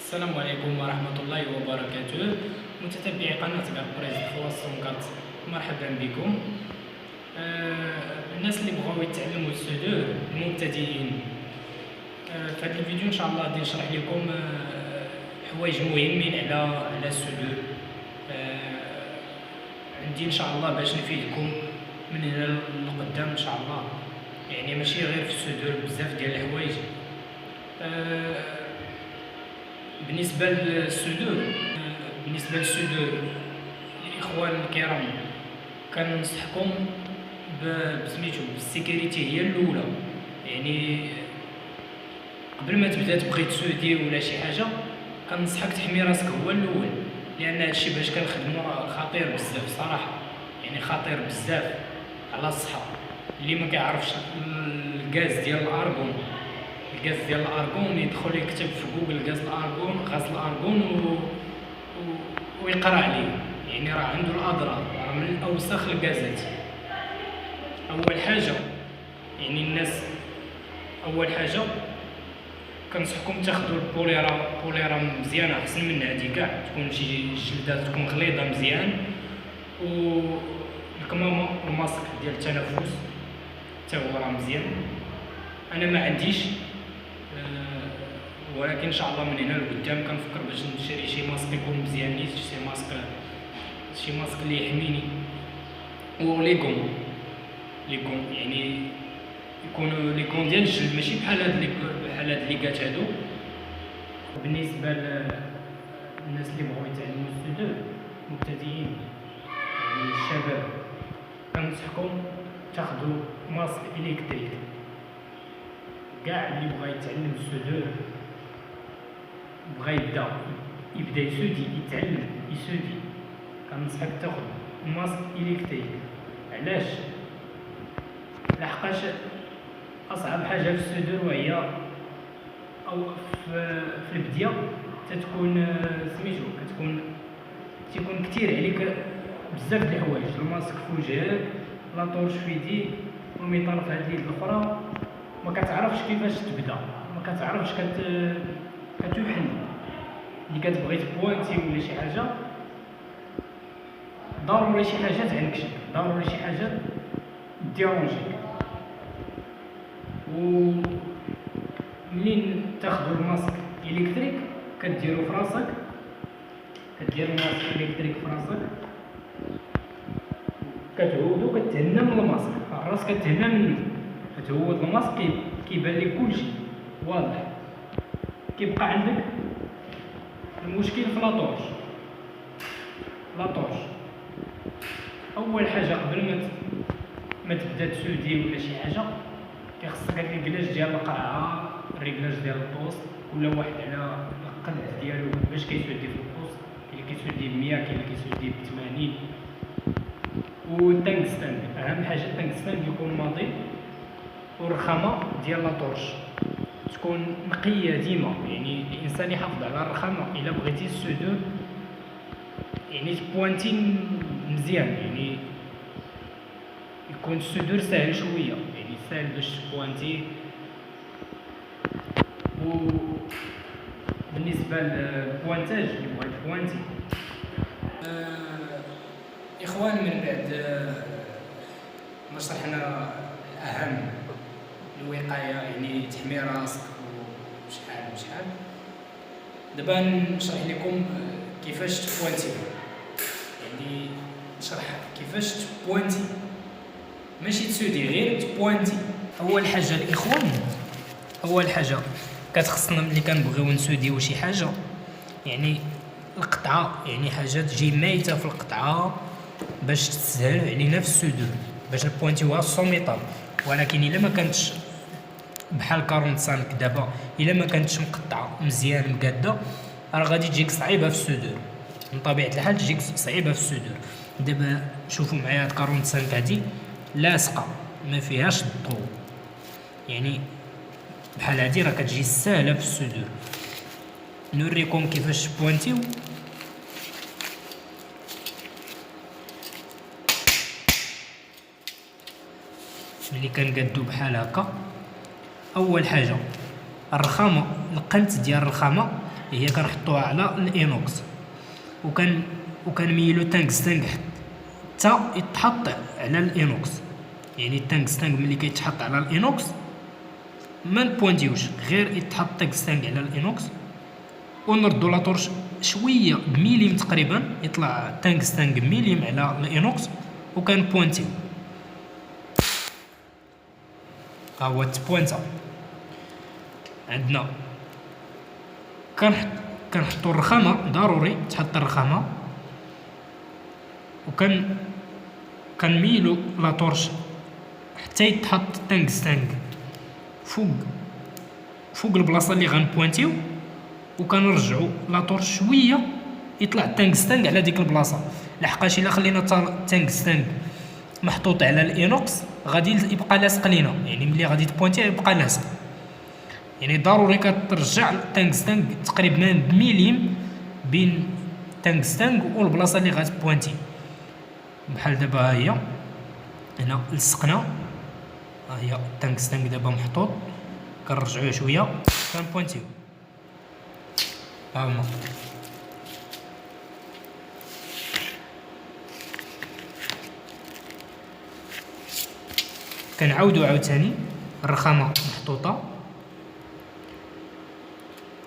السلام عليكم ورحمة الله وبركاته. متتبعي قناة غابريز فواسونكات، مرحبا بكم. الناس اللي بغاو يتعلموا السودو المبتدئين، في هذا الفيديو ان شاء الله غادي نشرح لكم حوايج مهمين على السودو. عندي ان شاء الله باش نفيدكم من هنا لقدام ان شاء الله، يعني ماشي غير في السودو، بزاف ديال الحوايج. بالنسبة للسودو الإخوان الكرام، كننصحكم بسميتو بالسيكوريتي هي الأولى. يعني قبل ما تبدا تبغي تسودي ولا شي حاجة، كنصحك تحمي راسك هو الأول، لأن هادشي باش كنخدمو خطير بزاف صراحة، يعني خطير بزاف على الصحة. اللي ما كيعرفش الغاز ديال الأرغون يدخل يكتب في جوجل غاز الارغون ويقرا عليه، يعني راه عنده الاضرار، راه من اوسخ الغازات. اول حاجه كنصحكم تاخذوا البوليرا مزيانه، احسن من هادي كاع، تكون شي جلده تكون غليظه مزيان، والكمامه الماسك ديال التنفس حتى هو راه مزيان. انا ما عنديش، ولكن ان شاء الله من هنا لقدام كنفكر باش نشري شي ماسك يكون مزيان نيت، شي ماسك اللي يحميني، وليكم يعني يكونوا ليكون ديال الجلد، ماشي بحال هاد الليكات هادو. بالنسبه للناس اللي بغاو يتعلموا السودو مبتدئين، يعني الشباب، كنصحكم تاخذوا ماسك الكتريك. كاع اللي بغا يتعلم السودو، بغا يبدا يتعلم يسودي، كنصحك تاخذ ماسك الكتريك. علاش؟ لحقاش اصعب حاجه في السودو هي، او في البدايه تتكون تيكون كثير عليك بزاف د الحوايج، الماسك في وجهك، لاطورش في يديك، والميطال في هاد اليد الاخرى، ما كتعرفش كيفاش تبدا، ما كتعرفش كتوحل. اللي كتبغي تبوانتي ولا شي حاجه، ضروري شي حاجه تعنكشك، ضروري شي حاجه ديرونجيك. ومنين تاخذوا الماسك الكتريك كديروا في راسك، الماسك الكتريك في راسك، كتعودوا كتهنى من الماسك، الراس كتهنى منه، كتعود الماسك كيبان لك كلشي واضح. كيبقى عندك المشكل في لاطورش. اول حاجه قبل ما تبدا تسودي ولا شي حاجه، كيخصك الريكلاج ديال القرعه، الريكلاج ديال البوست، كل واحد على القد ديالو باش كيسودي في البوست. كاين اللي كيسودي ب 100، كاين اللي كيسودي ب 80. والتنكستان، اهم حاجه التنكستان يكون ماضي، والرخامه ديال لاطورش تكون نقيه ديما، يعني الانسان يحافظ على الرخامه الا بغيتي السودو، يعني تبوانتي مزيان، يعني يكون السودو ساهل شويه، يعني ساهل باش تبوانتي. وبالنسبه للبوانتاج اللي بغيت تبوانتي، اخوان، من بعد ما شرحنا الاهم، الوقايه، يعني تحمي راسك وشحال، دابا نشرح لكم كيفاش تبوانتي، يعني نشرح كيفاش تبوانتي، ماشي تسودي، غير تبوانتي. اول حاجه الاخوان، كتخصنا ملي كنبغيو نسوديو شي حاجه، يعني القطعه، يعني حاجه تجي ميته في القطعه باش تسهل علينا في السودو، باش نبوانتيوها السوميطال. ولكن الا ما كانتش بحال 45 دابا، الا ما كانتش مقطعه مزيان مقاده، راه غادي تجيك صعيبه في السودو، من طبيعه الحال تجيك صعيبه في السودو. دابا شوفوا معايا هاد 45 هادي لاصقه، ما فيهاش الضو، يعني بحال هادي راه كتجي ساهله في السودو. نوريكم كيفاش تبوانتيو. ملي كنقادو بحال هكا، اول حاجه الرخامه، القنت ديال الرخامه هي كنحطوها على الانوكس، وكنميلو تانكستنغ حتى يتحط على الانوكس. يعني التانكستنغ ملي كيتحط على الانوكس ما نبوانتيوش، غير يتحط تانكستنغ على الانوكس ونردو لاطورش شويه بميليم تقريبا، يطلع تانكستنغ ميليم على الانوكس وكنبوانتيو. ها هو التبوانتا عندنا. كنحطو الرخامه، ضروري تحط الرخامه، كنميلو لاطورش حتى يتحط التانكستنغ فوق البلاصه اللي غنبوانتيو، وكنرجعو لاطورش شويه يطلع التانكستنغ على ديك البلاصه. لحقاش الا خلينا التانكستنغ محطوط على الانوكس غادي يبقى لاصق لينا، يعني ملي غادي تبوانتيه يبقى لاصق. يعني ضروري كترجع التانكستنغ تقريبا بميليم بين التانكستنغ والبلاصه اللي غتبوانتي. بحال دابا ها هي هنا لصقنا، ها هي التانكستنغ دابا محطوط، كنرجعوه شويه كنبوانتيو. ها هما كنعاودو عاوتاني، الرخامه محطوطه،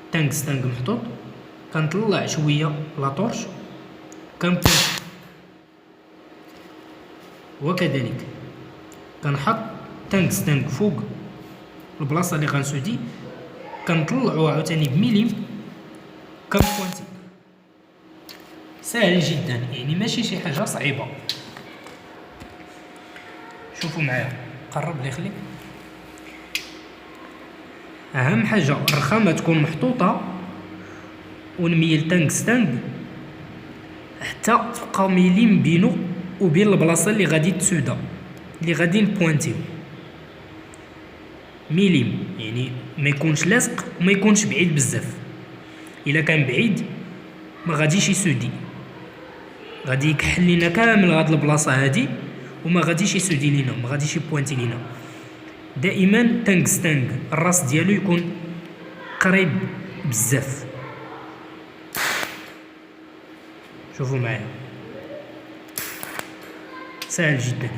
التانكستنغ محطوط، كنطلع شويه لاطورش كنبوانتي، وكذلك كنحط التانكستنغ فوق البلاصه اللي غنسودي، كنطلعو عاوتاني بميليم كنبوانتي. سهل جدا، يعني ماشي شي حاجه صعيبه. شوفوا معايا، قرب لي خليك. اهم حاجه الرخامه تكون محطوطه، ونميل تانكستنغ حتى تبقى ميليم بينو وبين البلاصه اللي غادي تسودا، اللي غادي نبوانتيو. ميليم يعني ما يكونش لاصق وما يكونش بعيد بزاف. الا كان بعيد ما غاديش يسودي، غادي يكحل لينا كامل هاد البلاصه هادي وما غاديش يسودي لينا، ما غاديش يبوانتي لينا. دائما تانكستنغ الراس ديالو يكون قريب بزاف. شوفوا معايا، سهل جدا.